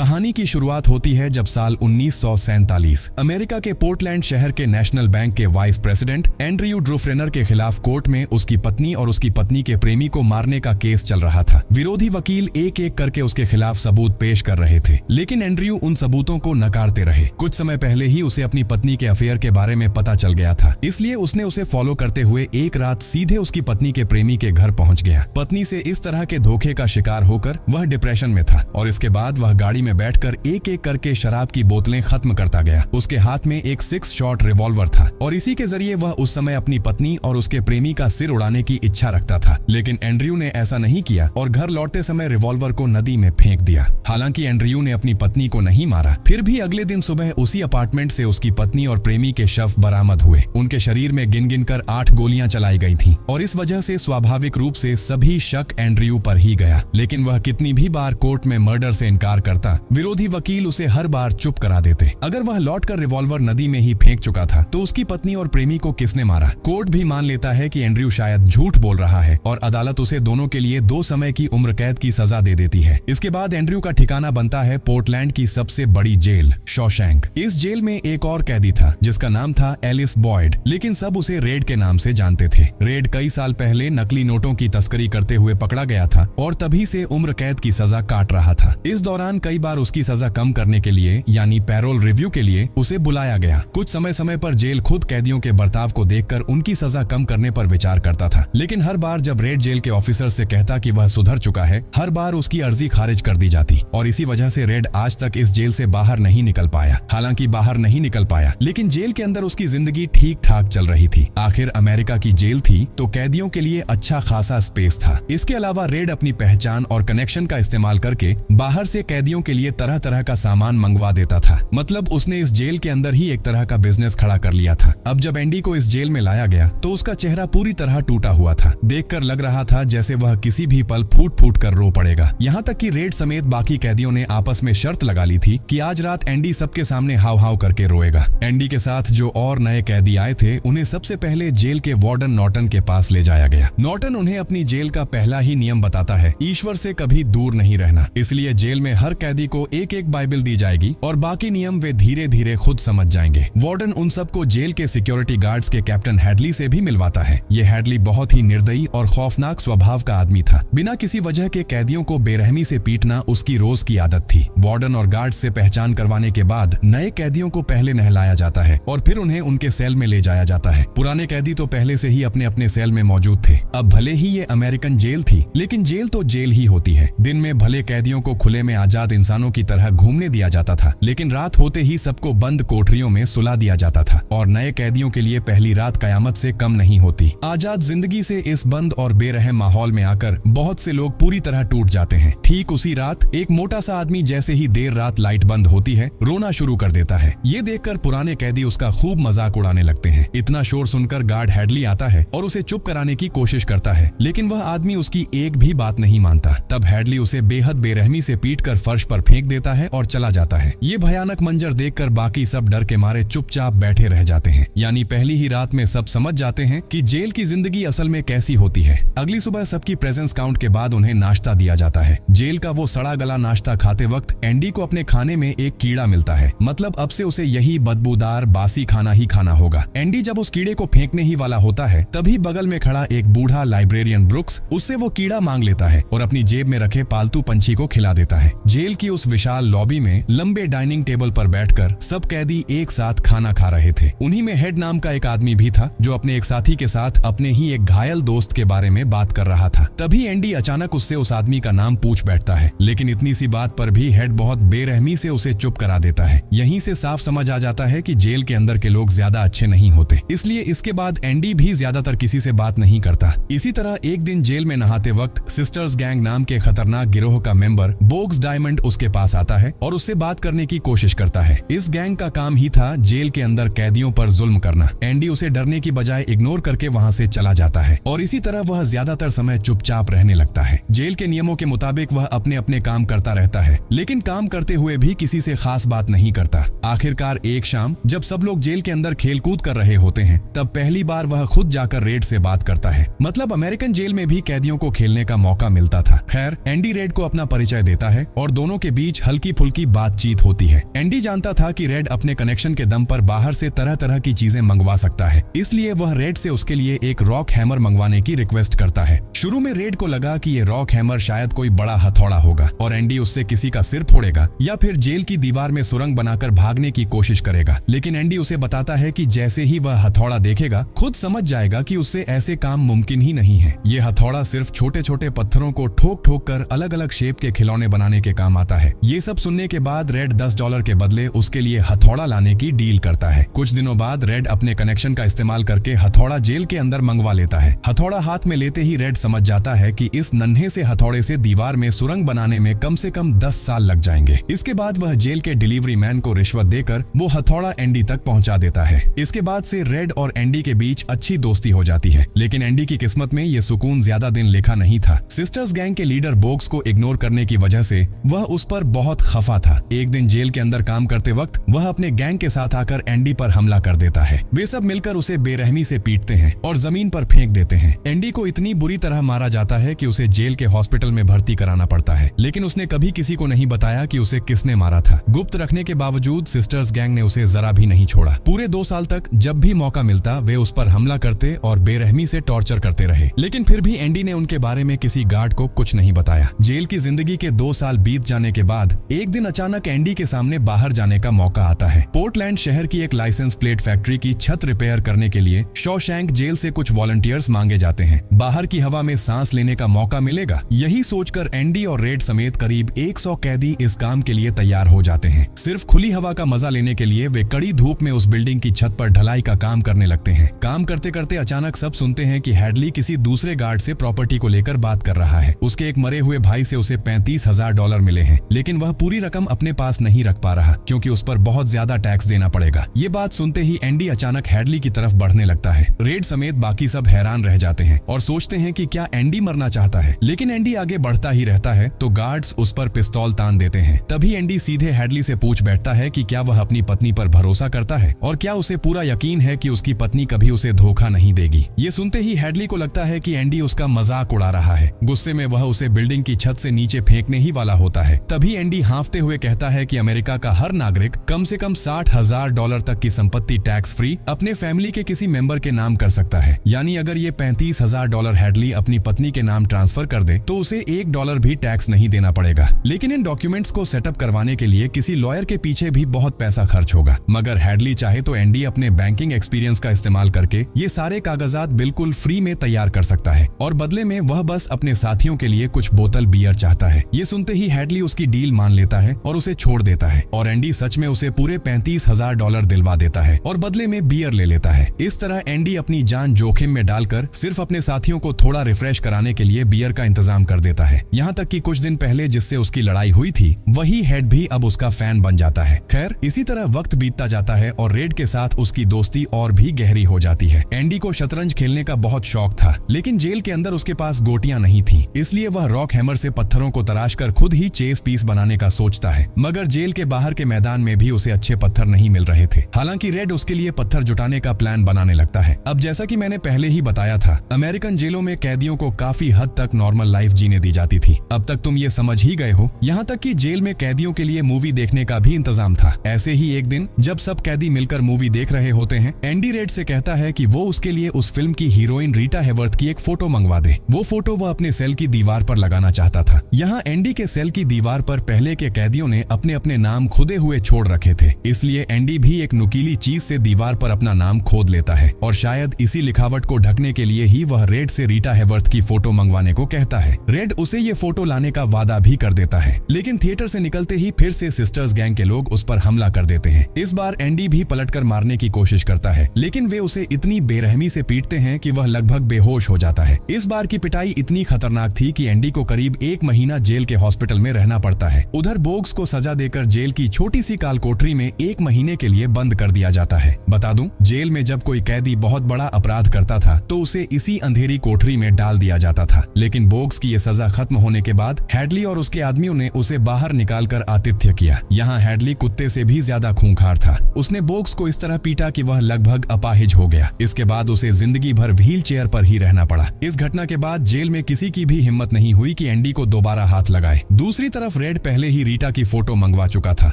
कहानी की शुरुआत होती है जब साल 1947 अमेरिका के पोर्टलैंड शहर के नेशनल बैंक के वाइस प्रेसिडेंट एंड्रयू ड्रूफरेनर के खिलाफ कोर्ट में उसकी पत्नी और उसकी पत्नी के प्रेमी को मारने का केस चल रहा था। विरोधी वकील एक एक करके उसके खिलाफ सबूत पेश कर रहे थे, लेकिन एंड्रयू उन सबूतों को नकारते रहे। कुछ समय पहले ही उसे अपनी पत्नी के अफेयर के बारे में पता चल गया था, इसलिए उसने उसे फॉलो करते हुए एक रात सीधे उसकी पत्नी के प्रेमी के घर पहुंच गया। पत्नी से इस तरह के धोखे का शिकार होकर वह डिप्रेशन में था और इसके बाद वह गाड़ी में बैठकर एक एक करके शराब की बोतलें खत्म करता गया। उसके हाथ में एक 6 शॉट रिवॉल्वर था और इसी के जरिए वह उस समय अपनी पत्नी और उसके प्रेमी का सिर उड़ाने की इच्छा रखता था। लेकिन एंड्रयू ने ऐसा नहीं किया और घर लौटते समय रिवॉल्वर को नदी में फेंक दिया। हालांकि एंड्रयू ने अपनी पत्नी को नहीं मारा, फिर भी अगले दिन सुबह उसी अपार्टमेंट से उसकी पत्नी और प्रेमी के शव बरामद हुए। उनके शरीर में गिन गिन कर 8 गोलियां चलाई गई थीं और इस वजह से स्वाभाविक रूप से सभी शक एंड्रयू पर ही गया। लेकिन वह कितनी भी बार कोर्ट में मर्डर से इनकार करता, विरोधी वकील उसे हर बार चुप करा देते। अगर वह लौटकर रिवॉल्वर नदी में ही फेंक चुका था तो उसकी पत्नी और प्रेमी को किसने मारा? कोर्ट भी मान लेता है कि एंड्रयू शायद झूठ बोल रहा है और अदालत उसे दोनों के लिए 2 समय की उम्र कैद की सजा दे देती है। इसके बाद एंड्रयू का ठिकाना बनता है पोर्टलैंड की सबसे बड़ी जेल शॉशैंक। इस जेल में एक और कैदी था जिसका नाम था एलिस बॉयड, लेकिन सब उसे रेड के नाम से जानते थे। रेड कई साल पहले नकली नोटों की तस्करी करते हुए पकड़ा गया था और तभी से उम्र कैद की सजा काट रहा था। इस दौरान कई बार उसकी सजा कम करने के लिए यानी पैरोल रिव्यू के लिए उसे बुलाया गया। कुछ समय समय पर जेल खुद कैदियों के बर्ताव को देखकर उनकी सजा कम करने पर विचार करता था, लेकिन हर बार जब रेड जेल के ऑफिसर से कहता कि वह सुधर चुका है, हर बार उसकी अर्जी खारिज कर दी जाती और इसी वजह से रेड आज तक इस जेल से बाहर नहीं निकल पाया। हालांकि बाहर नहीं निकल पाया, लेकिन जेल के अंदर उसकी जिंदगी ठीक ठाक चल रही थी। आखिर अमेरिका की जेल थी तो कैदियों के लिए अच्छा खासा स्पेस था। इसके अलावा रेड अपनी पहचान और कनेक्शन का इस्तेमाल करके बाहर से कैदियों के लिए तरह तरह का सामान मंगवा देता था। मतलब उसने इस जेल के अंदर ही एक तरह का बिजनेस खड़ा कर लिया था। अब जब एंडी को इस जेल में लाया गया तो उसका चेहरा पूरी तरह टूटा हुआ था। देखकर लग रहा था जैसे वह किसी भी पल फूट फूट कर रो पड़ेगा। यहाँ तक कि रेड समेत बाकी कैदियों ने आपस में शर्त लगा ली थी कि आज रात एंडी सबके सामने हाव हाव करके रोएगा। एंडी के साथ जो और नए कैदी आए थे उन्हें सबसे पहले जेल के वार्डन नॉर्टन के पास ले जाया गया। नॉर्टन उन्हें अपनी जेल का पहला ही नियम बताता है, ईश्वर से कभी दूर नहीं रहना। इसलिए जेल में हर कैदी को एक एक बाइबल दी जाएगी और बाकी नियम वे धीरे धीरे खुद समझ जाएंगे। वार्डन उन सबको जेल के सिक्योरिटी गार्ड्स के कैप्टन हैडली से भी मिलवाता है। ये हैडली बहुत ही निर्दयी और खौफनाक स्वभाव का आदमी था। बिना किसी वजह के कैदियों को बेरहमी से पीटना उसकी रोज की आदत थी। वार्डन और गार्ड्स से पहचान करवाने के बाद नए कैदियों को पहले नहलाया जाता है और फिर उन्हें उनके सेल में ले जाया जाता है। पुराने कैदी तो पहले से ही अपने अपने सेल में मौजूद थे। अब भले ही ये अमेरिकन जेल थी, लेकिन जेल तो जेल ही होती है। दिन में भले कैदियों को खुले में आजाद इंसानों की तरह घूमने दिया जाता था, लेकिन रात होते ही सबको बंद कोठरियों में सुला दिया जाता था और नए कैदियों के लिए पहली रात कयामत से कम नहीं होती। आजाद जिंदगी से इस बंद और बेरहम माहौल में आकर बहुत से लोग पूरी तरह टूट जाते हैं। ठीक उसी रात एक मोटा सा आदमी जैसे ही देर रात लाइट बंद होती है रोना शुरू कर देता है। ये देखकर पुराने कैदी उसका खूब मजाक उड़ाने लगते हैं। इतना शोर सुनकर गार्ड हैडली आता है और उसे चुप कराने की कोशिश करता है, लेकिन वह आदमी उसकी एक भी बात नहीं मानता। तब हैडली उसे बेहद बेरहमी से पीटकर फर्श पर फेंक देता है और चला जाता है। ये भयानक मंजर देखकर बाकी सब डर के मारे चुपचाप बैठे रह जाते हैं। यानी पहली ही रात में सब समझ जाते हैं कि जेल की जिंदगी असल में कैसी होती है। अगली सुबह सबकी प्रेजेंस काउंट के बाद उन्हें नाश्ता दिया जाता है। जेल का वो सड़ा गला नाश्ता खाते वक्त एंडी को अपने खाने में एक कीड़ा मिलता है। मतलब अब से उसे यही बदबूदार बासी खाना ही खाना होगा। एंडी जब उस कीड़े को फेंकने ही वाला होता है तभी बगल में खड़ा एक बूढ़ा लाइब्रेरियन ब्रुक्स उससे वो कीड़ा मांग लेता है और अपनी जेब में रखे पालतू पंछी को खिला देता है। जेल की उस विशाल लॉबी में लंबे डाइनिंग टेबल पर बैठकर सब कैदी एक साथ खाना खा रहे थे। उन्हीं में हेड नाम का एक आदमी भी था जो अपने एक साथी के साथ अपने ही एक घायल दोस्त के बारे में बात कर रहा था। तभी एंडी अचानक उससे उस आदमी का नाम पूछ बैठता है, लेकिन इतनी सी बात पर भी हेड बहुत बेरहमी से उसे चुप करा देता है। यहीं से साफ समझ आ जाता है कि जेल के अंदर के लोग ज्यादा अच्छे नहीं होते, इसलिए इसके बाद एंडी भी ज्यादातर किसी से बात नहीं करता। इसी तरह एक दिन जेल में नहाते वक्त सिस्टर्स गैंग नाम के खतरनाक गिरोह का मेंबर बोग्स डायमंड उसके पास आता है और उससे बात करने की कोशिश करता है। इस गैंग का काम ही था जेल के अंदर कैदियों पर जुल्म करना। एंडी उसे डरने की बजाय इग्नोर करके वहां से चला जाता है और इसी तरह वह ज्यादातर समय चुपचाप रहने लगता है। जेल के नियमों के मुताबिक वह अपने अपने काम करता रहता है, लेकिन काम करते हुए भी किसी से खास बात नहीं करता। आखिरकार एक शाम जब सब लोग जेल के अंदर खेलकूद कर रहे होते हैं तब पहली बार वह खुद जाकर रेड से बात करता है। मतलब अमेरिकन जेल में भी कैदियों को खेलने का मौका मिलता था। खैर एंडी रेड को अपना परिचय देता है और दोनों के बीच हल्की फुल्की बातचीत होती है। एंडी जानता था कि रेड अपने कनेक्शन के दम पर बाहर से तरह तरह की चीजें मंगवा सकता है, इसलिए वह रेड से उसके लिए एक रॉक हैमर मंगवाने की रिक्वेस्ट करता है। शुरू में रेड को लगा कि ये रॉक हैमर शायद कोई बड़ा हथौड़ा होगा और एंडी उससे किसी का सिर फोड़ेगा या फिर जेल की दीवार में सुरंग बनाकर भागने की कोशिश करेगा, लेकिन एंडी उसे बताता है कि जैसे ही वह हथौड़ा देखेगा खुद समझ जाएगा कि उससे ऐसे काम मुमकिन ही नहीं है। ये हथौड़ा सिर्फ छोटे छोटे पत्थरों को ठोक ठोक कर अलग अलग शेप के खिलौने बनाने के काम आता है। ये सब सुनने के बाद रेड $10 के बदले उसके लिए हथौड़ा लाने की डील करता है। कुछ दिनों बाद रेड अपने कनेक्शन का इस्तेमाल करके हथौड़ा जेल के अंदर मंगवा लेता है। हथौड़ा हाथ में लेते ही रेड समझ जाता है कि इस नन्हे से हथौड़े से दीवार में सुरंग बनाने में कम से कम 10 साल लग जाएंगे। इसके बाद वह जेल के डिलीवरी मैन को रिश्वत देकर वो हथौड़ा एंडी तक पहुंचा देता है। इसके बाद से रेड और एंडी के बीच अच्छी दोस्ती हो जाती है, लेकिन एंडी की किस्मत में ये सुकून ज्यादा दिन लिखा नहीं था। सिस्टर्स गैंग के लीडर बोक्स को इग्नोर करने की वजह से वह उस पर बहुत खफा था। एक दिन जेल के अंदर काम करते वक्त वह अपने गैंग के साथ आकर एंडी पर हमला कर देता है। वे सब मिलकर उसे बेरहमी से पीटते हैं और जमीन पर फेंक देते हैं। एंडी को इतनी बुरी तरह मारा जाता है कि उसे जेल के हॉस्पिटल में भर्ती कराना पड़ता है, लेकिन उसने कभी किसी को नहीं बताया कि उसे किसने मारा था। गुप्त रखने के बावजूद सिस्टर्स गैंग ने उसे जरा भी नहीं छोड़ा। पूरे 2 साल तक जब भी मौका मिलता वे उस पर हमला करते और बेरहमी से टॉर्चर करते रहे, लेकिन फिर भी एंडी ने उनके बारे में किसी गार्ड को कुछ नहीं बताया। जेल की जिंदगी के 2 साल बीत जाने के बाद एक दिन अचानक एंडी के सामने बाहर जाने का मौका आता है। पोर्टलैंड शहर की एक लाइसेंस प्लेट फैक्ट्री की छत रिपेयर करने के लिए शॉशैंक जेल से कुछ वॉलंटियर्स मांगे जाते हैं। बाहर की हवा में सांस लेने का मौका मिलेगा, यही सोचकर एंडी और रेड समेत करीब 100 कैदी इस काम के लिए तैयार हो जाते हैं। सिर्फ खुली हवा का मजा लेने के लिए वे कड़ी धूप में उस बिल्डिंग की छत पर ढलाई का काम करने लगते हैं। काम करते करते अचानक सब सुनते हैं कि हैडली किसी दूसरे गार्ड से प्रॉपर्टी को लेकर बात कर रहा है। उसके एक मरे हुए भाई से उसे $35,000 मिले हैं, लेकिन वह पूरी रकम अपने पास नहीं रख पा रहा क्योंकि उस पर बहुत ज्यादा टैक्स देना पड़ेगा। ये बात सुनते ही एंडी अचानक हैडली की तरफ बढ़ने लगता है। रेड समेत बाकी सब हैरान रह जाते हैं और सोचते हैं कि क्या एंडी मरना चाहता है, लेकिन एंडी आगे बढ़ता ही रहता है तो गार्ड्स उस पर पिस्तौल तान देते हैं। तभी एंडी सीधे हैडली से पूछ बैठता है कि क्या वह अपनी पत्नी पर भरोसा करता है और क्या उसे पूरा यकीन है कि उसकी पत्नी कभी उसे धोखा नहीं देगी। ये सुनते ही हैडली को लगता है कि एंडी उसका मजाक उड़ा रहा है। गुस्से में वह उसे बिल्डिंग की छत से नीचे फेंकने ही वाला होता है। तभी एंडी हांफते हुए कहता है कि अमेरिका का हर नागरिक कम से कम $60,000 तक की संपत्ति टैक्स फ्री अपने फैमिली के किसी मेंबर के नाम कर सकता है। यानी अगर ये $35,000 हैडली अपनी पत्नी के नाम ट्रांसफर कर दे तो उसे $1 भी टैक्स नहीं देना पड़ेगा। लेकिन इन डॉक्यूमेंट्स को सेटअप करवाने के लिए किसी लॉयर के पीछे भी बहुत पैसा खर्च होगा। मगर हैडली चाहे तो एंडी अपने बैंकिंग एक्सपीरियंस का इस्तेमाल करके ये सारे कागजात बिल्कुल फ्री में तैयार कर सकता है और बदले में वह बस अपने साथियों के लिए कुछ बोतल बियर चाहता है। ये सुनते ही हैडली उसकी डील मान लेता है और उसे छोड़ देता है और एंडी सच में उसे पूरे $35,000 दिलवा देता है और बदले में बियर ले लेता है। इस तरह एंडी अपनी जान जोखिम में डालकर सिर्फ अपने साथियों को थोड़ा रिफ्रेश कराने के लिए बियर का इंतजाम कर देता है। यहाँ तक कि कुछ दिन पहले जिससे उसकी लड़ाई हुई थी वही हेड भी अब उसका फैन बन जाता है। खैर इसी तरह वक्त बीतता जाता है और रेड के साथ उसकी दोस्ती और भी गहरी हो जाती है। एंडी को शतरंज खेलने का बहुत शौक था, लेकिन जेल के अंदर उसके पास गोटियां नहीं थी, इसलिए वह रॉक हैमर से पत्थरों को तराश कर खुद ही चेस पीस बनाने का सोचता है। मगर जेल के बाहर के मैदान में भी उसे अच्छे पत्थर नहीं मिल रहे थे। हालांकि रेड उसके लिए पत्थर जुटाने का प्लान बनाने लगता है। अब जैसा कि मैंने पहले ही बताया था, अमेरिकन जेलों में कैदियों को काफी हद तक नॉर्मल लाइफ जीने दी जाती थी। अब तक तुम ये समझ ही गए हो। यहाँ तक कि जेल में कैदियों के लिए मूवी देखने का भी इंतजाम था। ऐसे ही एक दिन जब सब कैदी मिलकर मूवी देख रहे होते हैं, एंडी रेड से कहता है कि वो उसके लिए उस फिल्म की हीरोइन रीटा हैवर्थ की एक फोटो मंगवा दे। वो फोटो वह अपने सेल की दीवार पर लगाना चाहता था। यहाँ एंडी के सेल की दीवार पर पहले के कैदियों ने अपने अपने नाम खुदे हुए छोड़ रखे थे, इसलिए एंडी भी एक नुकीली चीज से दीवार पर अपना नाम खोद लेता है और शायद इसी लिखावट को ढकने के लिए ही वह रेड से रीटा हैवर्थ की फोटो मंगवाने को कहता है। रेड उसे ये फोटो लाने का वादा भी कर देता है, लेकिन थिएटर से निकलते ही फिर से सिस्टर्स गैंग के लोग उस पर हमला कर देते हैं। इस बार एंडी भी पलटकर मारने की कोशिश करता है, लेकिन वे उसे इतनी बेरहमी से पीटते हैं कि वह लगभग बेहोश हो जाता है। इस बार की पिटाई इतनी खतरनाक थी कि एंडी को करीब 1 महीना जेल के हॉस्पिटल में रहना पड़ता है। उधर बोग्स को सजा देकर जेल की छोटी सी काल कोठरी में 1 महीने के लिए बंद कर दिया जाता है। बता दूं, जेल में जब कोई कैदी बहुत बड़ा अपराध करता था तो उसे इसी अंधेरी कोठरी में डाल दिया जाता था। लेकिन बोग्स की ये सजा खत्म होने के बाद हैडली और उसके आदमियों ने उसे बाहर निकालकर आतिथ्य किया। यहाँ हैडली कुत्ते से भी ज्यादा खूंखार था। उसने बोग्स को इस तरह पीटा कि वह लगभग अपाहिज हो गया। इसके बाद उसे जिंदगी भर व्हील चेयर पर ही रहना पड़ा। इस घटना के बाद जेल में किसी की भी हिम्मत नहीं हुई कि एंडी को दोबारा हाथ लगाए। दूसरी तरफ रेड पहले ही रीटा की फोटो मंगवा चुका था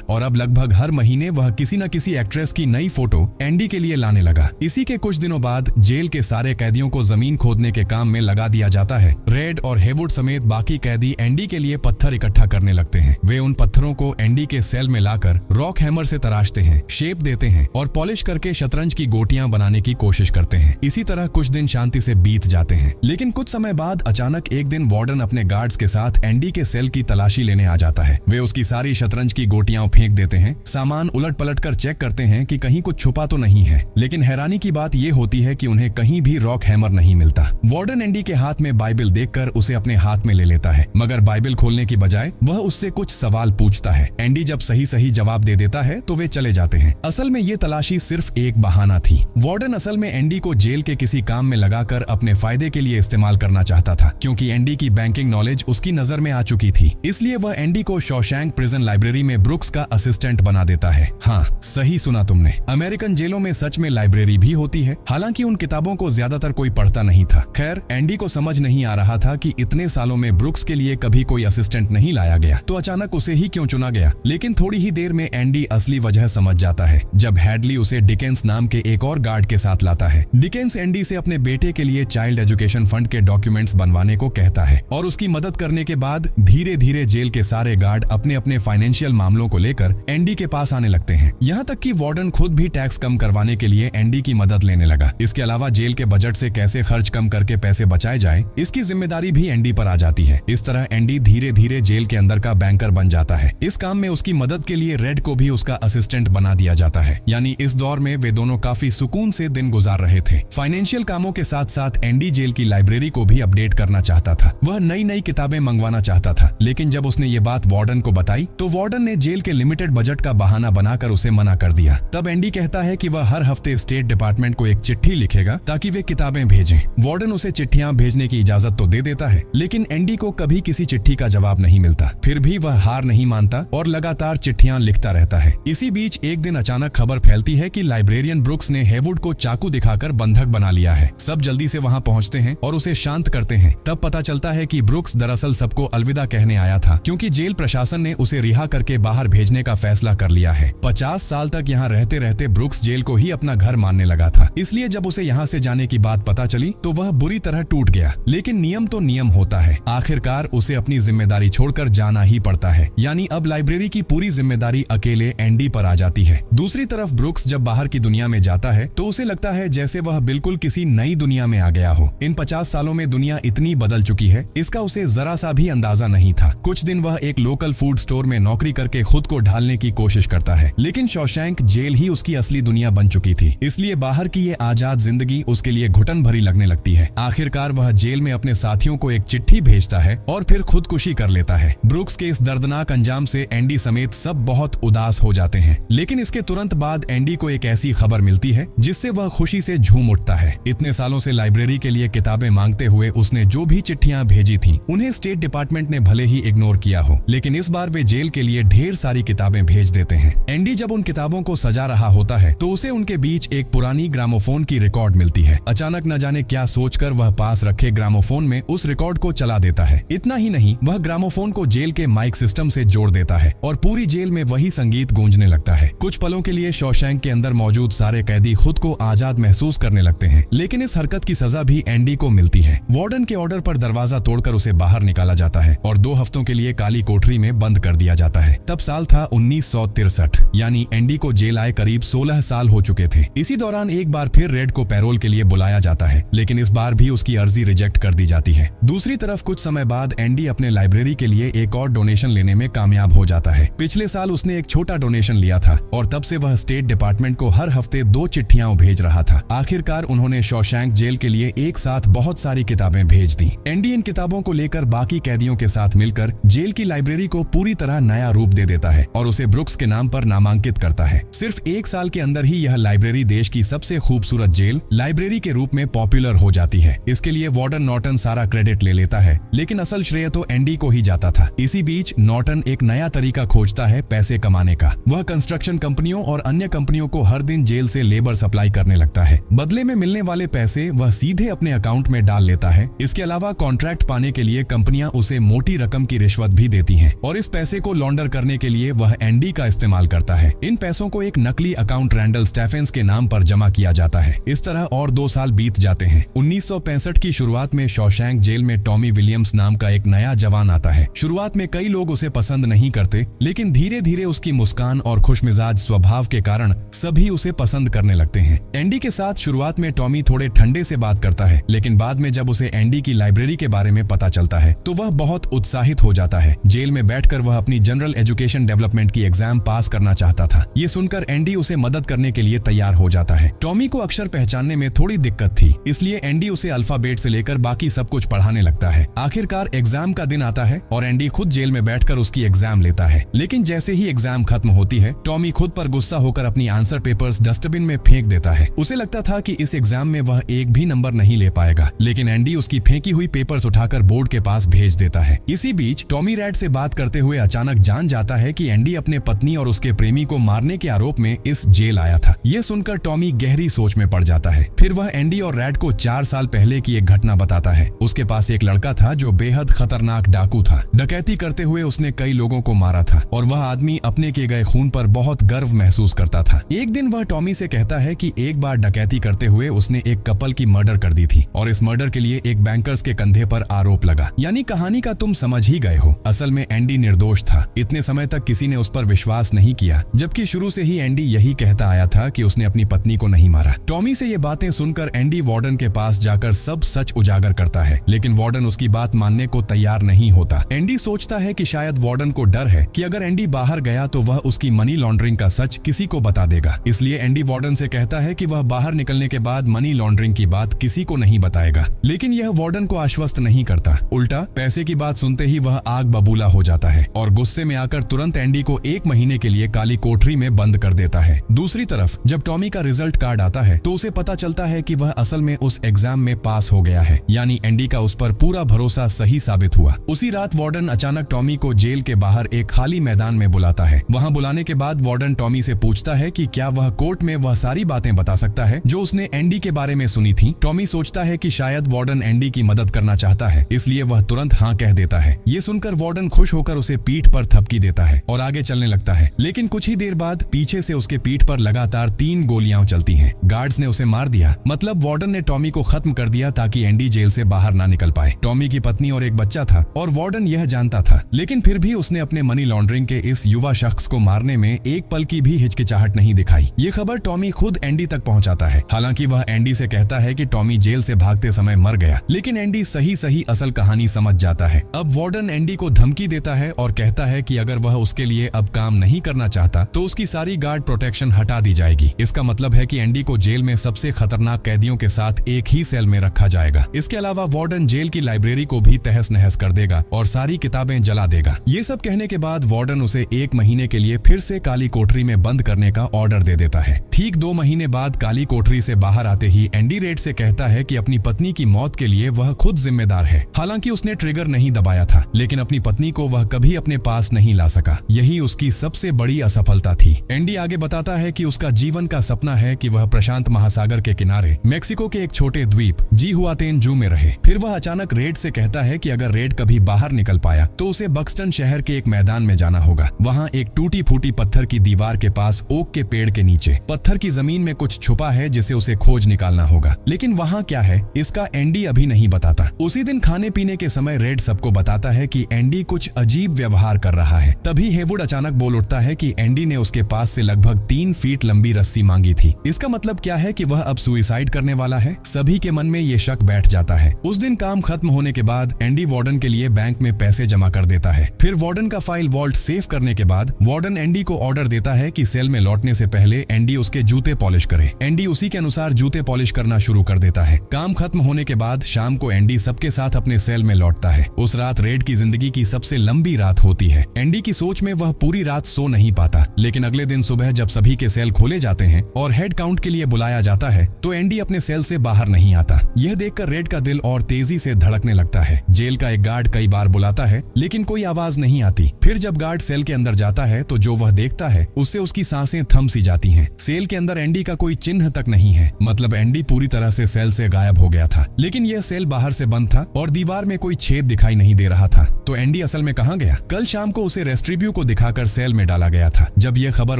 और अब लगभग हर महीने वह किसी न किसी एक्ट्रेस की नई फोटो एंडी के लिए लाने लगा। इसी के कुछ दिनों बाद जेल के सारे कैदियों को जमीन खोदने के काम में लगा दिया जाता है। रेड और हेवुड समेत बाकी कैदी एंडी के लिए पत्थर इकट्ठा करने लगते हैं। वे उन पत्थरों को एंडी के सेल में लाकर रॉक हैमर से तराशते हैं, शेप देते हैं और पॉलिश करके शतरंज की गोटियां बनाने की कोशिश करते हैं। इसी तरह कुछ दिन शांति से बीत जाते हैं, लेकिन कुछ समय बाद अचानक एक दिन वार्डन अपने गार्ड्स के साथ एंडी के सेल की तलाशी लेने आ जाता है। वे उसकी सारी शतरंज की गोटियां फेंक देते हैं, सामान उलट पलट कर चेक करते हैं कि कहीं कुछ छुपा तो नहीं है, लेकिन हैरानी की बात यह होती है कि उन्हें कहीं भी रॉक हैमर नहीं मिलता। वार्डन एंडी के हाथ में बाइबल देखकर उसे अपने हाथ में ले लेता है, मगर बाइबल खोलने की बजाय वह उससे कुछ सवाल पूछता है। एंडी जब सही जवाब दे देता है तो वे चले जाते हैं। असल में ये तलाशी सिर्फ एक बहाना थी। वार्डन असल में एंडी को जेल के किसी काम में लगाकर अपने फायदे के लिए इस्तेमाल करना चाहता था, क्योंकि एंडी की बैंकिंग नॉलेज उसकी नजर में आ चुकी थी। इसलिए वह एंडी को शॉशैंक प्रिजन लाइब्रेरी में ब्रुक्स का असिस्टेंट बना देता है। हाँ, सही सुना तुमने, अमेरिकन जेलों में सच में लाइब्रेरी भी होती है। हालांकि उन किताबों को ज्यादातर कोई पढ़ता नहीं था। खैर, एंडी को समझ नहीं आ रहा था कि इतने सालों में ब्रुक्स के लिए कभी कोई असिस्टेंट नहीं लाया गया, तो अचानक उसे ही क्यों चुना गया। लेकिन थोड़ी ही देर में एंडी असली वजह समझ जाता है, जब हैडली उसे डिकेंस नाम के एक और गार्ड के साथ लाता है। डिकेंस एंडी से अपने बेटे के लिए चाइल्ड एजुकेशन फंड के डॉक्यूमेंट्स बनवाने को कहता है और उसकी मदद करने के बाद धीरे धीरे जेल के सारे गार्ड अपने अपने फाइनेंशियल मामलों को लेकर एंडी के पास आने लगते हैं। यहाँ तक कि वार्डन खुद भी टैक्स कम करवाने के लिए एंडी की मदद लेने लगा। इसके अलावा जेल के बजट से कैसे खर्च कम करके पैसे बचाए जाए, इसकी जिम्मेदारी भी एंडी पर आ जाती है। इस तरह एंडी धीरे धीरे जेल के अंदर का बैंकर बन जाता है। इस काम में उसकी मदद के लिए रेड को भी उसका असिस्टेंट बना दिया जाता है। यानी इस दौर में वे दोनों काफी सुकून से दिन गुजार रहे थे। फाइनेंशियल कामों के साथ साथ एंडी जेल की लाइब्रेरी को भी अपडेट करना चाहता था। वह नई किताबें मंगवाना चाहता था, लेकिन जब उसने ये बात वार्डन को बताई तो वार्डन ने जेल के लिमिटेड बजट का बहाना बनाकर उसे मना कर दिया। तब एंडी कहता है कि वह हर हफ्ते स्टेट डिपार्टमेंट को एक चिट्ठी लिखेगा ताकि वे किताबें भेजें। वार्डन उसे चिट्ठियां भेजने की इजाजत तो दे देता है, लेकिन एंडी को कभी किसी चिट्ठी का जवाब नहीं मिलता। फिर भी वह हार नहीं मानता और लगातार चिट्ठियां लिखता रहता है। इसी बीच एक दिन अचानक खबर फैलती है कि लाइब्रेरियन ब्रुक्स ने हेवुड को चाकू दिखाकर बंधक बना लिया है। सब जल्दी से वहां पहुंचते हैं और उसे शांत करते हैं। तब पता चलता है कि ब्रुक्स दरअसल सबको अलविदा कहने आया था, क्योंकि जेल प्रशासन ने उसे रिहा करके बाहर भेजने का फैसला कर लिया है। 50 साल तक यहाँ रहते रहते ब्रुक्स जेल को ही अपना घर मानने लगा था। इसलिए जब उसे यहाँ से जाने की बात पता चली तो वह बुरी तरह टूट गया। लेकिन नियम तो नियम होता है, आखिरकार उसे अपनी जिम्मेदारी छोड़कर जाना ही पड़ता है। यानी अब लाइब्रेरी की पूरी जिम्मेदारी अकेले एंडी पर आ जाती है। दूसरी तरफ ब्रुक्स जब बाहर की दुनिया में जाता है तो उसे लगता है जैसे वह बिल्कुल किसी नई दुनिया में आ गया हो। इन 50 सालों में दुनिया इतनी बदल चुकी है, इसका उसे जरा सा भी अंदाजा नहीं था। कुछ दिन वह एक लोकल फूड स्टोर में नौकरी करके खुद को ढालने की कोशिश करता है, लेकिन शॉशैंक जेल ही उसकी असली दुनिया बन चुकी थी। इसलिए बाहर की ये आजाद जिंदगी उसके लिए घुटन भरी लगने लगती है। आखिरकार वह जेल में अपने साथियों को एक चिट्ठी भेजता है और फिर खुदकुशी कर लेता है। ब्रुक्स के इस दर्दनाक अंजाम से एंडी समेत सब बहुत उदास हो जाते हैं, लेकिन इसके तुरंत बाद एंडी को एक ऐसी खबर मिलती है जिससे वह खुशी से झूम उठता है। इतने सालों से लाइब्रेरी के लिए किताबें मांगते हुए उसने जो भी चिट्ठियां भेजी थी उन्हें स्टेट डिपार्टमेंट ने भले ही इग्नोर किया हो, लेकिन इस बार वे जेल के लिए ढेर सारी किताबें भेज देते हैं। एंडी जब उन किताबों को सजा रहा होता है तो उसे उनके बीच एक पुरानी ग्रामोफोन की रिकॉर्ड मिलती है। अचानक न जाने क्या सोचकर वह पास रखे ग्रामोफोन में उस रिकॉर्ड को चला देता है। इतना ही नहीं, वह ग्रामोफोन को जेल के माइक सिस्टम से जोड़ देता है और पूरी जेल में वही संगीत गूंजने लगता है। कुछ पलों के लिए शॉशैंक के अंदर मौजूद सारे कैदी खुद को आजाद महसूस करने लगते हैं, लेकिन इस हरकत की सजा भी एंडी को मिलती है। वार्डन के ऑर्डर पर दरवाजा तोड़कर उसे बाहर निकाला जाता है और 2 हफ्तों के लिए काली कोठरी में बंद कर दिया जाता है। तब साल था 1963, यानी एंडी को जेल आए करीब 16 साल हो चुके थे। इसी दौरान एक बार फिर रेड को पैरोल के लिए बुलाया जाता है, लेकिन इस बार भी उसकी अर्जी रिजेक्ट कर दी जाती है। दूसरी तरफ कुछ समय बाद एंडी अपने लाइब्रेरी के लिए एक और डोनेशन लेने में कामयाब हो जाता है। पिछले साल उसने एक छोटा डोनेशन लिया था और तब से वह स्टेट डिपार्टमेंट को हर हफ्ते 2 चिट्ठियां भेज रहा था। आखिरकार उन्होंने शॉशैंक जेल के लिए एक साथ बहुत सारी किताबें भेज दी। एंडी इन किताबों को लेकर बाकी कैदियों के साथ मिलकर जेल की लाइब्रेरी को पूरी तरह नया रूप दे देता है और उसे ब्रुक्स के नाम पर नामांकित करता है। सिर्फ 1 साल के अंदर ही यह लाइब्रेरी देश की सबसे खूबसूरत जेल लाइब्रेरी के रूप में पॉपुलर हो जाती है। इसके लिए वार्डन नॉर्टन सारा क्रेडिट ले लेता है, लेकिन असल श्रेय तो एंडी को ही जाता था। इसी बीच नॉर्टन एक नया तरीका खोजता है पैसे कमाने का। वह कंस्ट्रक्शन कंपनियों और अन्य कंपनियों को हर दिन जेल से लेबर सप्लाई करने लगता है। बदले में मिलने वाले पैसे वह सीधे अपने अकाउंट में डाल लेता है। इसके अलावा कॉन्ट्रैक्ट पाने के लिए कंपनियां उसे मोटी रकम की रिश्वत भी दे देती हैं और इस पैसे को लॉन्डर करने के लिए वह एंडी का इस्तेमाल करता है। इन पैसों को एक नकली अकाउंट रैंडल स्टेफेंस के नाम पर जमा किया जाता है। इस तरह और 2 साल बीत जाते हैं। 1965 की शुरुआत में शॉशैंक जेल में टॉमी विलियम्स नाम का एक नया जवान आता है। शुरुआत में कई लोग उसे पसंद नहीं करते, लेकिन धीरे धीरे उसकी मुस्कान और खुशमिजाज स्वभाव के कारण सभी उसे पसंद करने लगते हैं। एंडी के साथ शुरुआत में टॉमी थोड़े ठंडे से बात करता है, लेकिन बाद में जब उसे एंडी की लाइब्रेरी के बारे में पता चलता है तो वह बहुत उत्साहित हो जाता है। जेल में बैठकर वह अपनी जनरल एजुकेशन डेवलपमेंट की एग्जाम पास करना चाहता था। ये सुनकर एंडी उसे मदद करने के लिए तैयार हो जाता है। टॉमी को अक्षर पहचानने में थोड़ी दिक्कत थी, इसलिए एंडी उसे अल्फाबेट से लेकर बाकी सब कुछ पढ़ाने लगता है। आखिरकार एग्जाम का दिन आता है और एंडी खुद जेल में बैठकर उसकी एग्जाम लेता है। लेकिन जैसे ही एग्जाम खत्म होती है, टॉमी खुद पर गुस्सा होकर अपनी आंसर पेपर्स डस्टबिन में फेंक देता है। उसे लगता था कि इस एग्जाम में वह एक भी नंबर नहीं ले पाएगा, लेकिन एंडी उसकी फेंकी हुई पेपर्स उठाकर बोर्ड के पास भेज देता है। इसी बीच टॉमी रैड से बात करते हुए अचानक जान जाता है कि एंडी अपने पत्नी और उसके प्रेमी को मारने के आरोप में इस जेल आया था। ये सुनकर टॉमी गहरी सोच में पड़ जाता है। फिर वह एंडी और रैड को 4 साल पहले की एक घटना बताता है। उसके पास एक लड़का था जो बेहद खतरनाक डाकू था। डकैती करते हुए उसने कई लोगों को मारा था और वह आदमी अपने किए गए खून पर बहुत गर्व महसूस करता था। एक दिन वह टॉमी से कहता है कि एक बार डकैती करते हुए उसने एक कपल की मर्डर कर दी थी और इस मर्डर के लिए एक बैंकर्स के कंधे पर आरोप लगा। यानी कहानी का तुम समझ ही गए हो। असल में एंडी निर्दोष था। इतने समय तक किसी ने उस पर विश्वास नहीं किया, जबकि शुरू से ही एंडी यही कहता आया था कि उसने अपनी पत्नी को नहीं मारा। टॉमी से ये बातें सुनकर एंडी वार्डन के पास जाकर सब सच उजागर करता है, लेकिन वार्डन उसकी बात मानने को तैयार नहीं होता। एंडी सोचता है कि शायद वार्डन को डर है कि अगर एंडी बाहर गया तो वह उसकी मनी लॉन्ड्रिंग का सच किसी को बता देगा। इसलिए एंडी वार्डन से कहता है कि वह बाहर निकलने के बाद मनी लॉन्ड्रिंग की बात किसी को नहीं बताएगा। लेकिन यह वार्डन को आश्वस्त नहीं करता। उल्टा पैसे की बात सुनते ही वह आग बबूला हो जाता है और गुस्से में आकर तुरंत एंडी को 1 महीने के लिए काली कोठरी में बंद कर देता है। दूसरी तरफ जब टॉमी का रिजल्ट कार्ड आता है तो उसे पता चलता है कि वह असल में उस एग्जाम में पास हो गया है। यानी एंडी का उस पर पूरा भरोसा सही साबित हुआ। उसी रात वार्डन अचानक टॉमी को जेल के बाहर एक खाली मैदान में बुलाता है। वहां बुलाने के बाद वार्डन टॉमी से पूछता है कि क्या वह कोर्ट में वह सारी बातें बता सकता है जो उसने एंडी के बारे में सुनी थी। टॉमी सोचता है कि शायद वार्डन एंडी की मदद करना चाहता है, इसलिए वह तुरंत हाँ कह देता है। ये सुनकर वार्डन खुश होकर उसे पीठ पर थपकी देता है और आगे चलने लगता है। लेकिन कुछ ही देर बाद पीछे से उसके पीठ पर लगातार 3 गोलियां चलती हैं। गार्ड्स ने उसे मार दिया। मतलब वार्डन ने टॉमी को खत्म कर दिया ताकि एंडी जेल से बाहर ना निकल पाए। टॉमी की पत्नी और एक बच्चा था और वार्डन यह जानता था, लेकिन फिर भी उसने अपने मनी लॉन्ड्रिंग के इस युवा शख्स को मारने में एक पल की भी हिचकिचाहट नहीं दिखाई। ये खबर टॉमी खुद एंडी तक पहुंचाता है। हालांकि वह एंडी से कहता है कि टॉमी जेल से भागते समय मर गया, लेकिन एंडी सही असल कहानी समझ जाता है। अब वार्डन एंडी को धमकी देता है और कहता है कि अगर वह उसके लिए अब काम नहीं करना चाहता तो उसकी सारी गार्ड प्रोटेक्शन हटा दी जाएगी। इसका मतलब है कि एंडी को जेल में सबसे खतरनाक कैदियों के साथ एक ही सेल में रखा जाएगा। इसके अलावा वार्डन जेल की लाइब्रेरी को भी तहस नहस कर देगा और सारी किताबें जला देगा। ये सब कहने के बाद वार्डन उसे 1 महीने के लिए फिर से काली कोठरी में बंद करने का ऑर्डर दे देता है। ठीक 2 महीने बाद काली कोठरी से बाहर आते ही एंडी रेड से कहता है कि अपनी पत्नी की मौत के लिए वह खुद जिम्मेदार है। हालांकि उसने ट्रिगर नहीं दबाया था, लेकिन अपनी पत्नी को वह कभी अपने पास नहीं ला सका। यही उसकी सबसे बड़ी असफलता थी। एंडी आगे बताता है कि उसका जीवन का सपना है कि वह प्रशांत महासागर के किनारे मेक्सिको के एक छोटे द्वीप जिहुआतेन जू में रहे। फिर वह अचानक रेड से कहता है कि अगर रेड कभी बाहर निकल पाया तो उसे बक्सटन शहर के एक मैदान में जाना होगा। वहाँ एक टूटी फूटी पत्थर की दीवार के पास ओक के पेड़ के नीचे पत्थर की जमीन में कुछ छुपा है जिसे उसे खोज निकालना होगा। लेकिन वहाँ क्या है इसका एंडी अभी नहीं बताता। उसी दिन खाने पीने के समय रेड सबको बताता है कि एंडी कुछ अजीब व्यवहार कर रहा है। तभी हेवुड अचानक बोल उठता है कि एंडी ने उसके पास से लगभग 3 फीट लंबी रस्सी मांगी थी। इसका मतलब क्या है कि वह अब सुसाइड करने वाला है। सभी के मन में ये शक बैठ जाता है। उस दिन काम खत्म होने के बाद एंडी वार्डन के लिए बैंक में पैसे जमा कर देता है। फिर वार्डन का फाइल वॉल्ट सेफ करने के बाद वार्डन एंडी को ऑर्डर देता है कि सेल में लौटने से पहले एंडी उसके जूते पॉलिश करे। एंडी उसी के अनुसार जूते पॉलिश करना शुरू कर देता है। काम खत्म होने के बाद शाम को एंडी सबके साथ अपने सेल में लौटता है। उस रात रेड की जिंदगी की सबसे लंबी रात होती है। एंडी की सोच में वह पूरी रात सो नहीं पाता, लेकिन अगले दिन सुबह जब सभी के सेल खोले जाते हैं और हेड काउंट के लिए बुलाया जाता है तो एंडी अपने सेल से बाहर नहीं आता। यह देखकर रेड का दिल और तेजी से धड़कने लगता है। जेल का एक गार्ड कई बार बुलाता है लेकिन कोई आवाज नहीं आती। फिर जब गार्ड सेल के अंदर जाता है तो जो वह देखता है उससे उसकी सांसें थम सी जाती हैं। सेल के अंदर एंडी का कोई चिन्ह तक नहीं है। मतलब एंडी पूरी तरह से सेल से गायब हो गया था। लेकिन यह सेल बाहर से बंद था और दीवार में कोई छेद दिखाई नहीं दे रहा था। तो एंडी असल में कहाँ गया। कल शाम को उसे रेस्ट्रीब्यू को दिखाकर सेल में डाला गया था। जब यह खबर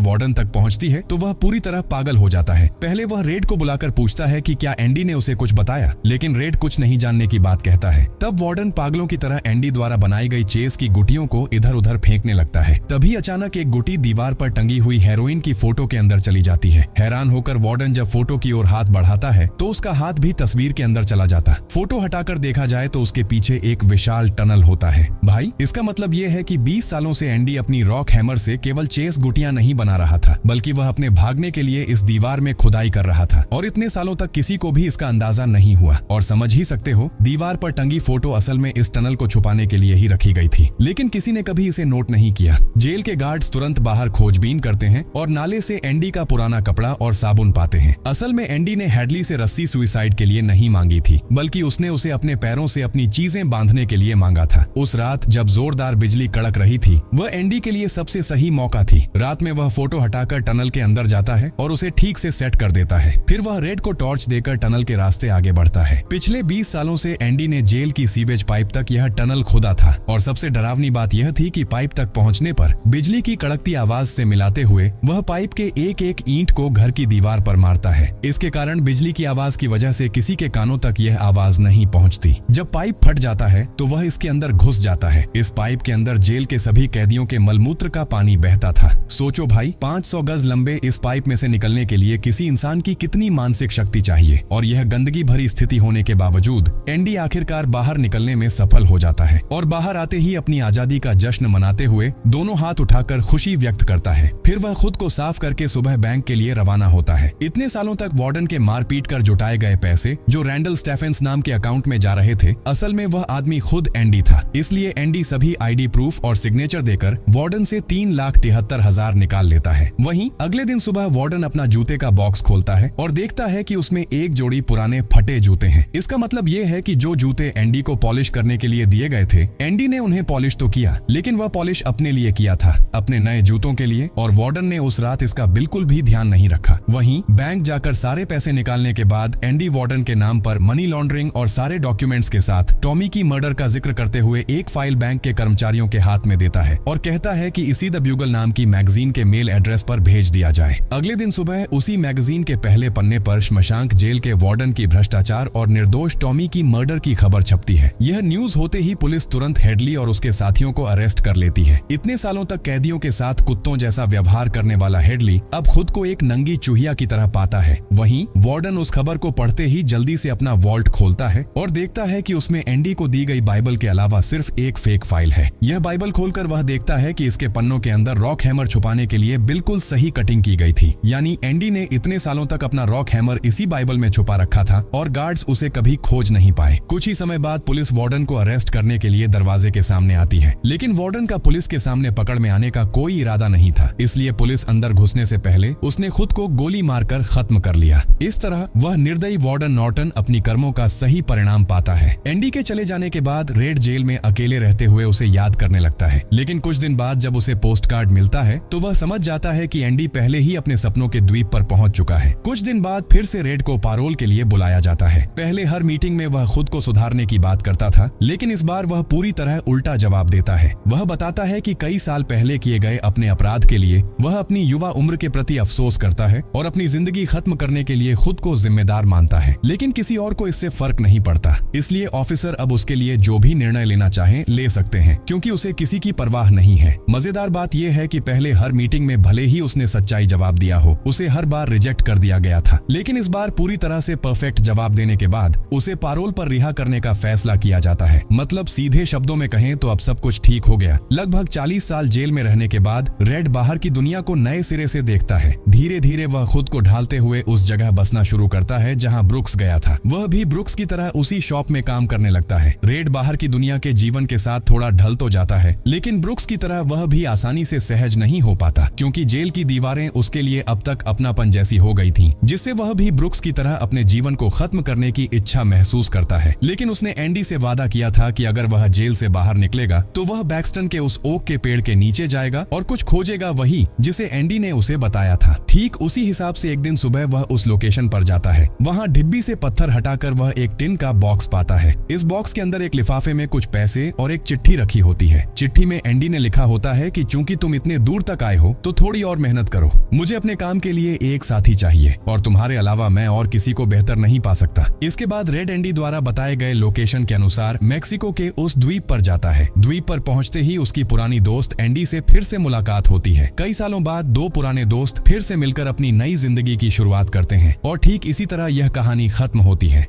वार्डन तक पहुंचती है तो वह पूरी तरह पागल हो जाता है। पहले वह रेड को बुलाकर पूछता है कि क्या एंडी ने उसे कुछ बताया, लेकिन रेड कुछ नहीं जानने की बात कहता है। तब वार्डन पागलों की तरह एंडी द्वारा बनाई गई चेस की गुटियों को इधर उधर फेंकने लगता है। तभी अचानक एक गुटी दीवार पर टंगी हुई हेरोइन की फोटो के अंदर चली जाती है। हैरान होकर वार्डन जब फोटो की ओर हाथ बढ़ाता है तो उसका हाथ भी तस्वीर के अंदर चला जाता। फोटो हटाकर देखा जाए तो उसके पीछे एक विशाल टनल होता है। भाई, इसका मतलब ये है कि 20 सालों से एंडी अपनी रॉक हैमर से केवल चेस गुटियां नहीं बना रहा था, बल्कि वह अपने भागने के लिए इस दीवार में खुदाई कर रहा था। और इतने सालों तक किसी को भी इसका अंदाजा नहीं हुआ। और समझ ही सकते हो, दीवार पर टंगी फोटो असल में इस टनल को छुपाने के लिए ही रखी गई थी, लेकिन किसी ने कभी इसे नोट नहीं किया। जेल के गार्ड्स तुरंत बाहर खोजबीन करते हैं और नाले से एंडी का पुराना कपड़ा और साबुन पाते हैं। असल में एंडी ने हेडली से रस्सी सुसाइड के लिए नहीं मांगी थी, बल्कि उसने उसे अपने पैरों से अपनी चीजें बांधने के लिए मांगा था। उस रात जब जोरदार बिजली कड़क रही थी, वह एंडी के लिए सबसे सही मौका थी। रात में वह फोटो हटाकर टनल के अंदर जाता है और उसे ठीक से सेट कर देता है। फिर वह रेड को टॉर्च देकर टनल के रास्ते आगे बढ़ता है। पिछले 20 सालों से एंडी ने जेल की सीवेज पाइप तक यह टनल खोदा था और सबसे डरावनी बात यह थी कि पाइप तक पहुंचने पर बिजली की कड़कती आवाज से मिलाते हुए वह पाइप के एक एक ईंट को घर की दीवार पर मारता है। इसके कारण बिजली की आवाज की वजह से किसी के कानों तक यह आवाज नहीं पहुंचती। जब पाइप फट जाता है तो वह इसके अंदर घुस जाता है। इस पाइप के अंदर जेल के सभी कैदियों के मलमूत्र का पानी बहता था। सोचो भाई, 500 गज लंबे इस पाइप में से निकलने के लिए किसी इंसान की कितनी मानसिक शक्ति चाहिए। और यह गंदगी भरी स्थिति होने के बावजूद एंडी आखिरकार बाहर निकलने में सफल हो जाता है और बाहर आते ही अपनी आजादी का जश्न मनाते हुए दोनों हाथ उठाकर खुशी व्यक्त करता है। फिर वह खुद को साफ करके सुबह बैंक के लिए रवाना होता है। इतने सालों तक वार्डन के मारपीट कर जुटाए गए पैसे जो रैंडल स्टेफेंस नाम के अकाउंट में जा रहे थे, असल में वह आदमी खुद एंडी था। इसलिए एंडी सभी आईडी प्रूफ और सिग्नेचर देकर वार्डन से 3,73,000 निकाल लेता है। वहीं अगले दिन सुबह वार्डन अपना जूते का बॉक्स खोलता है और देखता है कि उसमें एक जोड़ी पुराने फटे जूते हैं। इसका मतलब ये है कि जो जूते एंडी को पॉलिश करने के लिए दिए गए थे, एंडी ने उन्हें पॉलिश तो किया, लेकिन वह पॉलिश अपने लिए किया था, अपने नए जूतों के लिए। और वार्डन ने उस रात इसका बिल्कुल भी ध्यान नहीं रखा। वहीं बैंक जाकर सारे पैसे निकालने के बाद एंडी वार्डन के नाम पर मनी लॉन्ड्रिंग और सारे डॉक्यूमेंट्स के साथ टॉमी की मर्डर का जिक्र करते हुए एक फाइल बैंक के कर्मचारियों के हाथ में देता है और कहता है कि इसी द ब्यूगल नाम की मैगजीन के मेल एड्रेस पर भेज दिया जाए। अगले दिन सुबह उसी मैगजीन के पहले पन्ने पर शमशांक जेल के वार्डन की भ्रष्टाचार और निर्दोष टॉमी की मर्डर की खबर छपती है। यह न्यूज होते ही पुलिस तुरंत हेडली और उसके साथियों को अरेस्ट कर लेती है। इतने सालों तक कैदियों के साथ कुत्तों जैसा व्यवहार करने वाला हेडली अब खुद को एक नंगी चूहिया की तरह पाता है। वहीं वार्डन उस खबर को पढ़ते ही जल्दी से अपना वॉल्ट खोलता है और देखता है कि उसमें एंडी को दी गई बाइबल के अलावा सिर्फ एक फेक फाइल है। यह बाइबल खोलकर वह देखता है कि इसके पन्नों के अंदर रॉक हैमर छुपाने के लिए बिल्कुल सही कटिंग की गई थी। यानी एंडी ने इतने सालों तक अपना रॉक हैमर इसी बाइबल में छुपा रखा था और गार्ड्स उसे कभी खोज नहीं पाए। कुछ ही समय बाद पुलिस वार्डन को अरेस्ट करने के लिए दरवाजे के सामने आती है, लेकिन वार्डन का पुलिस के सामने पकड़ में आने का कोई इरादा नहीं था। इसलिए पुलिस अंदर घुसने से पहले उसने खुद को गोली मारकर खत्म कर लिया। इस तरह वह निर्दयी वार्डन नॉर्टन अपनी कर्मों का सही परिणाम पाता है। एंडी के चले जाने के बाद रेड जेल में अकेले रहते हुए उसे याद करने लगता है, लेकिन कुछ दिन बाद जब उसे पोस्ट कार्ड मिलता है तो वह समझ जाता है कि एंडी पहले ही अपने सपनों के द्वीप पर पहुंच चुका है। कुछ दिन बाद फिर से रेड को पारोल के लिए बुलाया जाता है। पहले हर मीटिंग में वह खुद को सुधारने की बात करता था, लेकिन इस बार वह पूरी तरह उल्टा जवाब देता है। वह बताता है कि कई साल पहले किए गए अपने अपराध के लिए वह अपनी युवा उम्र के प्रति अफसोस करता है और अपनी जिंदगी खत्म करने के लिए खुद को जिम्मेदार मानता है, लेकिन किसी और को इससे फर्क नहीं पड़ता। इसलिए ऑफिसर अब उसके लिए जो भी निर्णय लेना चाहे ले सकते हैं, क्योंकि उसे किसी की परवाह नहीं है। मजेदार बात यह है कि पहले हर मीटिंग में भले ही उसने सच्चाई जवाब दिया हो, उसे हर बार रिजेक्ट कर दिया गया था, लेकिन इस बार पूरी तरह से परफेक्ट जवाब देने के बाद उसे पारोल पर रिहा करने का फैसला किया जाता है। मतलब सीधे शब्दों में कहें तो अब सब कुछ ठीक हो गया। लगभग 40 साल जेल में रहने के बाद रेड बाहर की दुनिया को नए सिरे से देखता है। धीरे धीरे वह खुद को ढालते हुए उस जगह बसना शुरू करता है जहां ब्रुक्स गया था। वह भी ब्रुक्स की तरह उसी शॉप में काम करने लगता है। रेड बाहर की दुनिया के जीवन के साथ थोड़ा ढल तो जाता है, लेकिन ब्रुक्स की तरह वह भी आसानी से सहज नहीं हो पाता, क्योंकि जेल की दीवारें उसके लिए अब तक अपनापन जैसी हो गई थीं, जिससे वह भी ब्रुक्स की तरह अपने जीवन को खत्म करने की इच्छा महसूस करता है। लेकिन उसने एंडी से वादा किया था कि अगर वह जेल से बाहर निकलेगा तो वह बैक्सटन के उस ओक के पेड़ के नीचे जाएगा और कुछ खोजेगा, वही जिसे एंडी ने उसे बताया था। ठीक उसी हिसाब से एक दिन सुबह वह उस लोकेशन पर जाता है। वहां डिब्बी से पत्थर हटाकर वह एक टिन का बॉक्स पाता है। इस बॉक्स के अंदर एक लिफाफे में कुछ पैसे और एक चिट्ठी रखी होती है। चिट्ठी में एंडी ने लिखा होता है कि चूंकि तुम इतने दूर तक आए हो तो थोड़ी और मेहनत करो। मुझे अपने काम के लिए एक साथी चाहिए और तुम्हारे अलावा मैं और किसी को बेहतर नहीं पा सकता। इसके बाद रेड एंडी द्वारा बताए गए लोकेशन के अनुसार मैक्सिको के उस द्वीप पर जाता है। द्वीप पर पहुंचते ही उसकी पुरानी दोस्त एंडी से फिर से मुलाकात होती है। कई सालों बाद दो पुराने दोस्त फिर से मिलकर अपनी नई जिंदगी की शुरुआत करते हैं और ठीक इसी तरह यह कहानी खत्म होती है।